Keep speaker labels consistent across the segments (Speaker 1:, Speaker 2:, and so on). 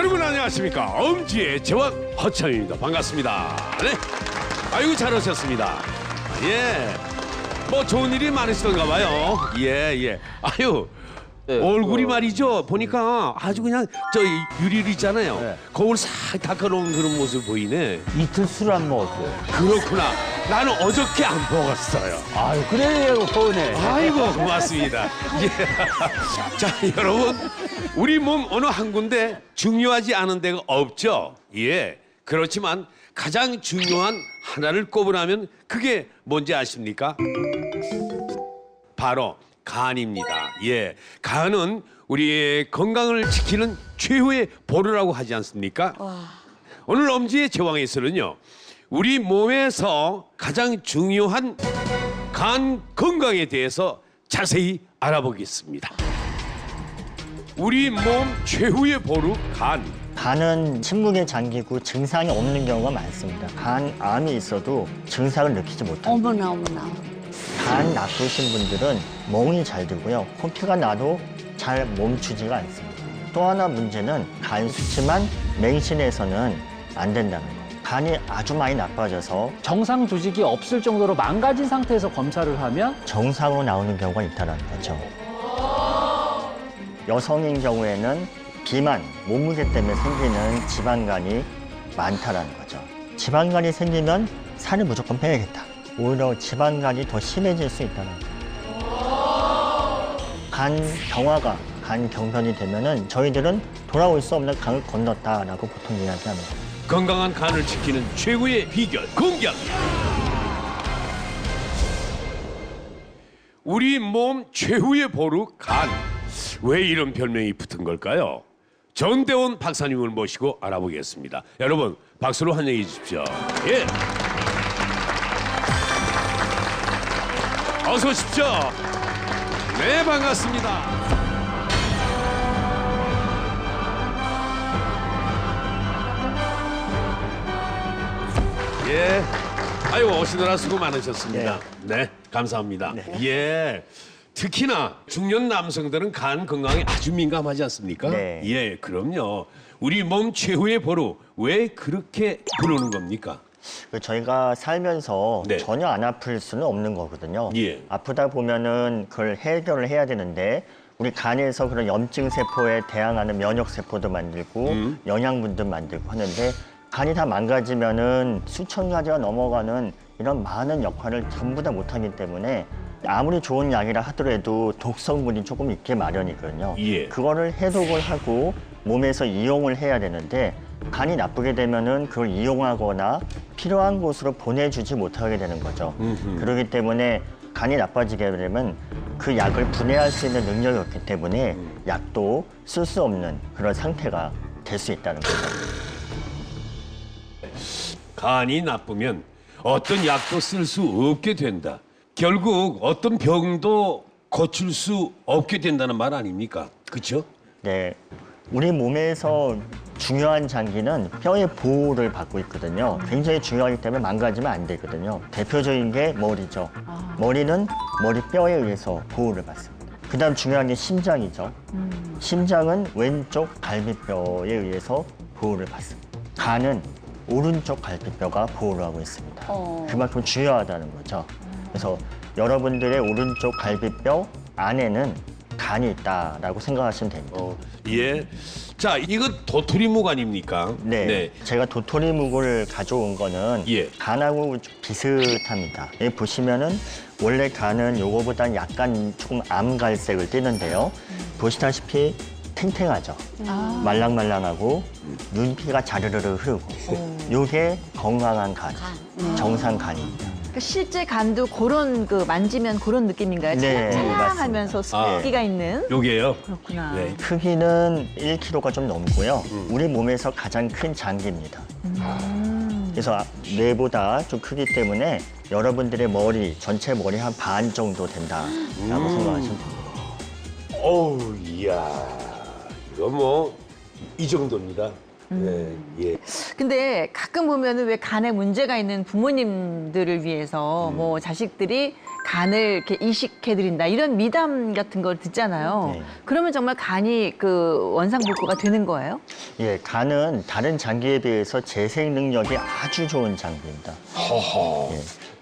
Speaker 1: 여러분 안녕하십니까? 엄지의 제왕 허창입니다. 반갑습니다. 네. 아이고 잘 오셨습니다. 예. 뭐 좋은 일이 많으시던가 봐요. 예. 아유.
Speaker 2: 네,
Speaker 1: 얼굴이 말이죠. 보니까 아주 그냥 저 유리를 있잖아요.
Speaker 2: 네.
Speaker 1: 거울 싹 닦아놓은 그런 모습 보이네.
Speaker 2: 이틀 술 안 먹었어요.
Speaker 1: 그렇구나. 나는 어저께 안 먹었어요.
Speaker 2: 아유, 그래요, 서운해.
Speaker 1: 아이고 고맙습니다. 예. 자 여러분 우리 몸 어느 한 군데 중요하지 않은 데가 없죠. 예. 그렇지만 가장 중요한 하나를 꼽으라면 그게 뭔지 아십니까? 바로 간입니다. 예. 간은 우리의 건강을 지키는 최후의 보루라고 하지 않습니까? 오늘 엄지의 제왕에서는요. 우리 몸에서 가장 중요한 간 건강에 대해서 자세히 알아보겠습니다. 우리 몸 최후의 보루 간.
Speaker 3: 간은 침묵에 잠기고 증상이 없는 경우가 많습니다. 간암이 있어도 증상을 느끼지 못합니다.
Speaker 4: 어머나.
Speaker 3: 간 나쁘신 분들은 멍이 잘 들고요. 코피가 나도 잘 멈추지가 않습니다. 또 하나 문제는 간 수치만 맹신해서는 안 된다는 거예요. 간이 아주 많이 나빠져서
Speaker 5: 정상 조직이 없을 정도로 망가진 상태에서 검사를 하면
Speaker 3: 정상으로 나오는 경우가 있다는 거죠. 여성인 경우에는 비만, 몸무게 때문에 생기는 지방간이 많다는 거죠. 지방간이 생기면 살을 무조건 빼야겠다. 오히려 지방간이 더 심해질 수 있다는 거예요. 간 경화가, 간 경변이 되면은 저희들은 돌아올 수 없는 강을 건넜다라고 보통 이야기합니다.
Speaker 1: 건강한 간을 지키는 최고의 비결 공격. 우리 몸 최후의 보루 간. 왜 이런 별명이 붙은 걸까요? 전대원 박사님을 모시고 알아보겠습니다. 여러분 박수로 환영해 주십시오. 예. 어서 오십시오. 네 반갑습니다. 예. 아유 오시느라 수고 많으셨습니다. 네, 감사합니다. 예. 특히나 중년 남성들은 간 건강에 아주 민감하지 않습니까?
Speaker 3: 네.
Speaker 1: 예, 그럼요. 우리 몸 최후의 보루 왜 그렇게 부르는 겁니까?
Speaker 3: 저희가 살면서
Speaker 1: 네.
Speaker 3: 전혀 안 아플 수는 없는 거거든요.
Speaker 1: 예.
Speaker 3: 아프다 보면은 그걸 해결을 해야 되는데 우리 간에서 그런 염증 세포에 대항하는 면역 세포도 만들고 영양분도 만들고 하는데 간이 다 망가지면은 수천 가지가 넘어가는 이런 많은 역할을 전부 다 못하기 때문에 아무리 좋은 약이라 하더라도 독성분이 조금 있게 마련이거든요.
Speaker 1: 예.
Speaker 3: 그거를 해독을 하고 몸에서 이용을 해야 되는데 간이 나쁘게 되면은 그걸 이용하거나 필요한 곳으로 보내주지 못하게 되는 거죠. 그렇기 때문에 간이 나빠지게 되면 그 약을 분해할 수 있는 능력이 없기 때문에 약도 쓸 수 없는 그런 상태가 될 수 있다는 거죠.
Speaker 1: 간이 나쁘면 어떤 약도 쓸 수 없게 된다. 결국 어떤 병도 고칠 수 없게 된다는 말 아닙니까? 그렇죠?
Speaker 3: 네, 우리 몸에서 중요한 장기는 뼈의 보호를 받고 있거든요. 굉장히 중요하기 때문에 망가지면 안 되거든요. 대표적인 게 머리죠. 머리는 머리뼈에 의해서 보호를 받습니다. 그다음 중요한 게 심장이죠. 심장은 왼쪽 갈비뼈에 의해서 보호를 받습니다. 간은 오른쪽 갈비뼈가 보호를 하고 있습니다. 그만큼 중요하다는 거죠. 그래서 여러분들의 오른쪽 갈비뼈 안에는 간이 있다라고 생각하시면 됩니다.
Speaker 1: 예. 자, 이거 도토리묵 아닙니까?
Speaker 3: 네. 제가 도토리묵을 가져온 거는
Speaker 1: 예.
Speaker 3: 간하고 좀 비슷합니다. 여기 보시면은 원래 간은 요거보다는 약간 조금 암갈색을 띠는데요. 보시다시피 탱탱하죠. 말랑말랑하고 눈피가 자르르르 흐르고 요게 건강한 간, 정상 간입니다.
Speaker 4: 그 실제 간도 그런 그 만지면 그런 느낌인가요?
Speaker 3: 네,
Speaker 4: 찰랑하면서
Speaker 3: 맞습니다.
Speaker 4: 습기가 있는.
Speaker 1: 요게요.
Speaker 4: 그렇구나.
Speaker 1: 네.
Speaker 3: 크기는 1kg가 좀 넘고요. 우리 몸에서 가장 큰 장기입니다. 그래서 뇌보다 좀 크기 때문에 여러분들의 머리, 전체 머리 한 반 정도 된다라고 생각하시면 됩니다.
Speaker 1: 어우, 이야. 이거 뭐 이 정도입니다. 네, 예.
Speaker 4: 근데 가끔 보면은 왜 간에 문제가 있는 부모님들을 위해서 뭐 자식들이 간을 이렇게 이식해드린다 이런 미담 같은 걸 듣잖아요.
Speaker 3: 네.
Speaker 4: 그러면 정말 간이 그 원상복구가 되는 거예요?
Speaker 3: 예, 간은 다른 장기에 비해서 재생 능력이 아주 좋은 장기입니다.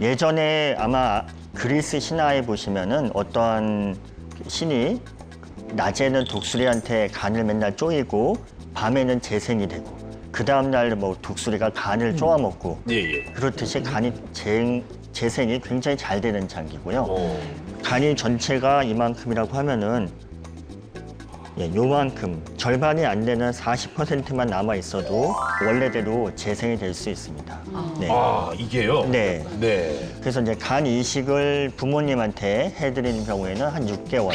Speaker 3: 예전에 아마 그리스 신화에 보시면은 어떠한 신이 낮에는 독수리한테 간을 맨날 쪼이고 밤에는 재생이 되고 그 다음날 뭐 독수리가 간을 쪼아먹고
Speaker 1: 예.
Speaker 3: 그렇듯이 간이 재생이 굉장히 잘 되는 장기고요.
Speaker 1: 오.
Speaker 3: 간이 전체가 이만큼이라고 하면은 요만큼 절반이 안 되는 40%만 남아 있어도 원래대로 재생이 될 수 있습니다. 네.
Speaker 1: 아, 이게요?
Speaker 3: 네.
Speaker 1: 네.
Speaker 3: 그래서 이제 간 이식을 부모님한테 해드리는 경우에는 한 6개월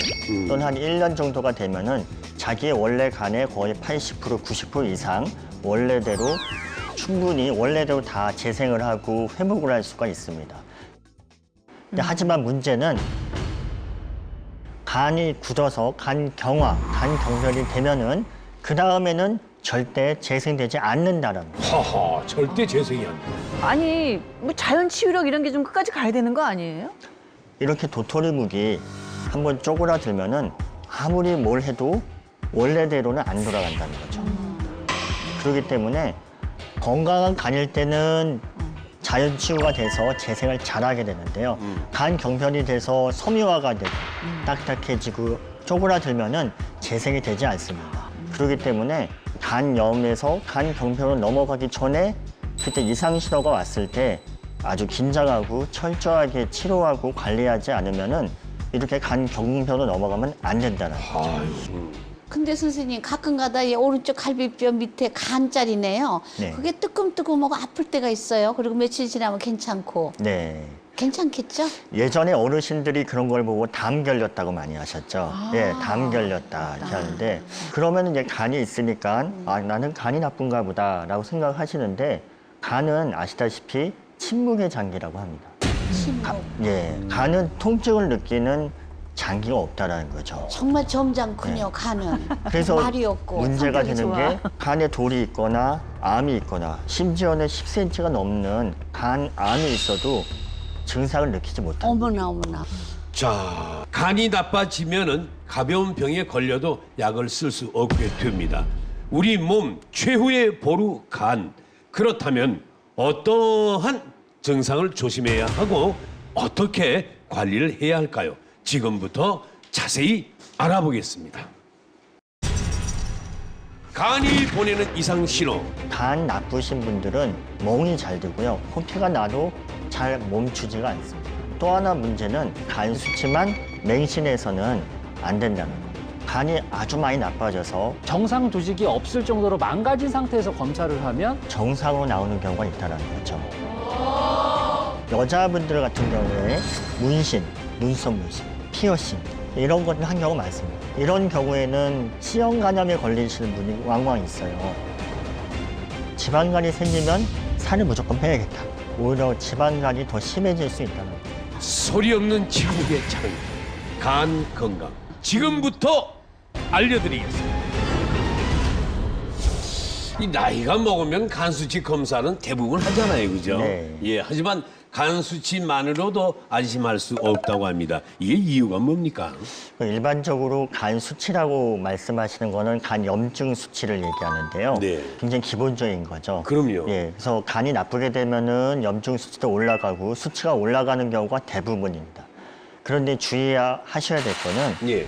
Speaker 3: 또는 한 1년 정도가 되면은 자기의 원래 간의 거의 80% 90% 이상 원래대로 충분히 원래대로 다 재생을 하고 회복을 할 수가 있습니다. 근데 하지만 문제는 간이 굳어서 간 경변이 되면은 그 다음에는 절대 재생되지 않는다는 거예요.
Speaker 1: 하하, 절대 재생이 안 돼.
Speaker 4: 아니 뭐 자연 치유력 이런 게 좀 끝까지 가야 되는 거 아니에요?
Speaker 3: 이렇게 도토리묵이 한번 쪼그라들면은 아무리 뭘 해도 원래대로는 안 돌아간다는 거죠. 그렇기 때문에 건강한 간일 때는 자연 치유가 돼서 재생을 잘하게 되는데요. 간 경변이 돼서 섬유화가 되고 딱딱해지고 쪼그라들면은 재생이 되지 않습니다. 그렇기 때문에 간염에서 간 경변으로 넘어가기 전에 그때 이상 신호가 왔을 때 아주 긴장하고 철저하게 치료하고 관리하지 않으면은 이렇게 간 경변으로 넘어가면 안 된다는 거죠.
Speaker 6: 근데 선생님 가끔가다 이 오른쪽 갈비뼈 밑에 간자리네요.
Speaker 3: 네.
Speaker 6: 그게 뜨끔뜨끔하고 아플 때가 있어요. 그리고 며칠 지나면 괜찮고.
Speaker 3: 네.
Speaker 6: 괜찮겠죠?
Speaker 3: 예전에 어르신들이 그런 걸 보고 담 결렸다고 많이 하셨죠. 예, 담 결렸다 이렇게 하는데 그러면 이제 간이 있으니까 아, 나는 간이 나쁜가 보다라고 생각하시는데 간은 아시다시피 침묵의 장기라고 합니다.
Speaker 6: 침묵.
Speaker 3: 예, 간은 통증을 느끼는 장기가 없다라는 거죠.
Speaker 6: 정말 점잖군요, 간은.
Speaker 3: 그래서
Speaker 6: 말이 없고.
Speaker 3: 문제가
Speaker 6: 성격이
Speaker 3: 되는
Speaker 6: 좋아.
Speaker 3: 게 간에 돌이 있거나 암이 있거나 심지어는 10cm가 넘는 간암이 있어도 증상을 느끼지 못합니다.
Speaker 6: 어머나 어머나.
Speaker 1: 자, 간이 나빠지면은 가벼운 병에 걸려도 약을 쓸 수 없게 됩니다. 우리 몸 최후의 보루 간. 그렇다면 어떠한 증상을 조심해야 하고 어떻게 관리를 해야 할까요? 지금부터 자세히 알아보겠습니다. 간이 보내는 이상 신호.
Speaker 3: 간 나쁘신 분들은 멍이 잘 들고요. 코피가 나도 잘 멈추지가 않습니다. 또 하나 문제는 간 수치만 맹신해서는 안 된다는 거예요. 간이 아주 많이 나빠져서
Speaker 5: 정상 조직이 없을 정도로 망가진 상태에서 검사를 하면
Speaker 3: 정상으로 나오는 경우가 있다는 거죠. 여자분들 같은 경우에 문신, 눈썹 문신, 피어싱 이런 것을 한 경우 많습니다. 이런 경우에는 C형 간염에 걸리시는 분이 왕왕 있어요. 지방간이 생기면 살을 무조건 빼야겠다. 오히려 지방간이 더 심해질 수 있다는 거예요.
Speaker 1: 소리 없는 지국의 창. 간 건강. 지금부터 알려드리겠습니다. 이 나이가 먹으면 간 수치 검사는 대부분 하잖아요, 그죠?
Speaker 3: 네.
Speaker 1: 예, 하지만 간 수치만으로도 안심할 수 없다고 합니다. 이게 이유가 뭡니까?
Speaker 3: 일반적으로 간 수치라고 말씀하시는 거는 간 염증 수치를 얘기하는데요.
Speaker 1: 네.
Speaker 3: 굉장히 기본적인 거죠.
Speaker 1: 그럼요.
Speaker 3: 예, 그래서 간이 나쁘게 되면은 염증 수치도 올라가고 수치가 올라가는 경우가 대부분입니다. 그런데 주의하셔야 될 거는
Speaker 1: 예.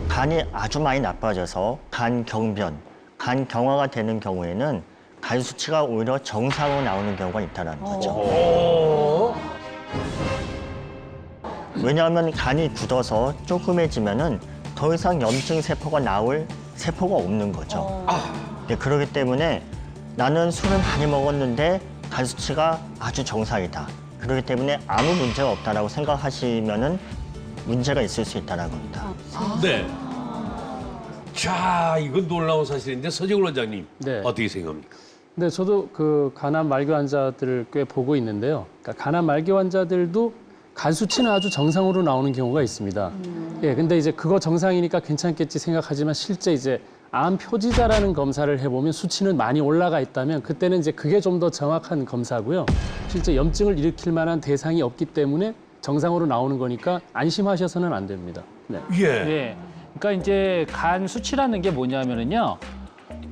Speaker 3: 간이 아주 많이 나빠져서 간 경변, 간 경화가 되는 경우에는 간 수치가 오히려 정상으로 나오는 경우가 있다는 거죠. 왜냐하면 간이 굳어서 조그매지면은 더 이상 염증 세포가 나올 세포가 없는 거죠. 네, 그렇기 때문에 나는 술을 많이 먹었는데 간 수치가 아주 정상이다. 그렇기 때문에 아무 문제가 없다라고 생각하시면은 문제가 있을 수 있다는 겁니다.
Speaker 1: 네. 자, 이건 놀라운 사실인데 서정훈 원장님
Speaker 5: 네.
Speaker 1: 어떻게 생각합니까?
Speaker 5: 근데 저도 그 간암 말기 환자들을 꽤 보고 있는데요. 그러니까 간암 말기 환자들도 간 수치는 아주 정상으로 나오는 경우가 있습니다. 예, 근데 이제 그거 정상이니까 괜찮겠지 생각하지만 실제 이제 암 표지자라는 검사를 해보면 수치는 많이 올라가 있다면 그때는 이제 그게 좀 더 정확한 검사고요. 실제 염증을 일으킬 만한 대상이 없기 때문에 정상으로 나오는 거니까 안심하셔서는 안 됩니다. 네.
Speaker 1: 예.
Speaker 7: 네. 그러니까 이제 간 수치라는 게 뭐냐면은요.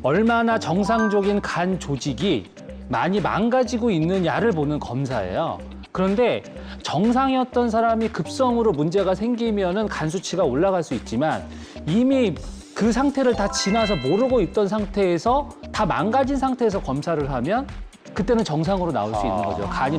Speaker 7: 얼마나 정상적인 간 조직이 많이 망가지고 있느냐를 보는 검사예요. 그런데 정상이었던 사람이 급성으로 문제가 생기면은 간 수치가 올라갈 수 있지만 이미 그 상태를 다 지나서 모르고 있던 상태에서 다 망가진 상태에서 검사를 하면 그때는 정상으로 나올 수 있는 거죠. 간이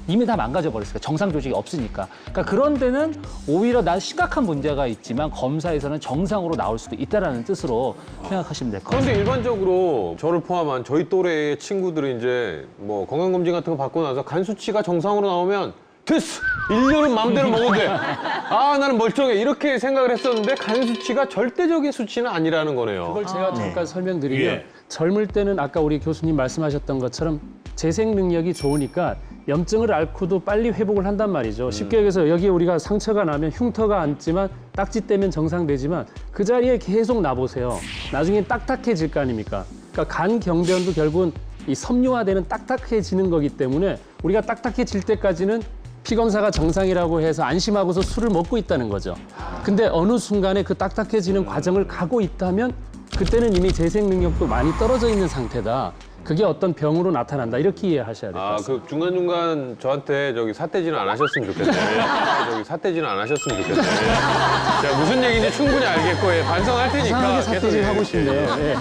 Speaker 7: 이미 다 망가져 버렸으니까 정상 조직이 없으니까. 그러니까 그런 데는 오히려 난 심각한 문제가 있지만 검사에서는 정상으로 나올 수도 있다라는 뜻으로 생각하시면 될 것 같아요.
Speaker 8: 그런데 일반적으로 저를 포함한 저희 또래의 친구들이 이제 뭐 건강검진 같은 거 받고 나서 간 수치가 정상으로 나오면 됐어! 1년은 마음대로 먹어도 돼! 아, 나는 멀쩡해! 이렇게 생각을 했었는데 간 수치가 절대적인 수치는 아니라는 거네요.
Speaker 5: 그걸 제가 잠깐 설명드리면
Speaker 1: 예.
Speaker 5: 젊을 때는 아까 우리 교수님 말씀하셨던 것처럼 재생 능력이 좋으니까 염증을 앓고도 빨리 회복을 한단 말이죠. 쉽게 얘기해서 여기 우리가 상처가 나면 흉터가 앉지만 딱지 떼면 정상되지만 그 자리에 계속 놔보세요. 나중에 딱딱해질 거 아닙니까? 그러니까 간 경변도 결국은 이 섬유화되는 딱딱해지는 거기 때문에 우리가 딱딱해질 때까지는 피 검사가 정상이라고 해서 안심하고서 술을 먹고 있다는 거죠. 근데 어느 순간에 그 딱딱해지는 과정을 가고 있다면 그때는 이미 재생 능력도 많이 떨어져 있는 상태다. 그게 어떤 병으로 나타난다. 이렇게 이해하셔야 될 것
Speaker 8: 아,
Speaker 5: 같습니다.
Speaker 8: 그 중간중간 저한테 저기 삿대질은 안 하셨으면 좋겠어요. 저기 삿대질은 안 하셨으면 좋겠어요. 제가 무슨 얘기인지 충분히 알겠고, 예, 반성할 테니까.
Speaker 5: 이상하게
Speaker 8: 계속
Speaker 5: 삿대질 하고
Speaker 8: 이렇게.
Speaker 5: 싶네요. 예.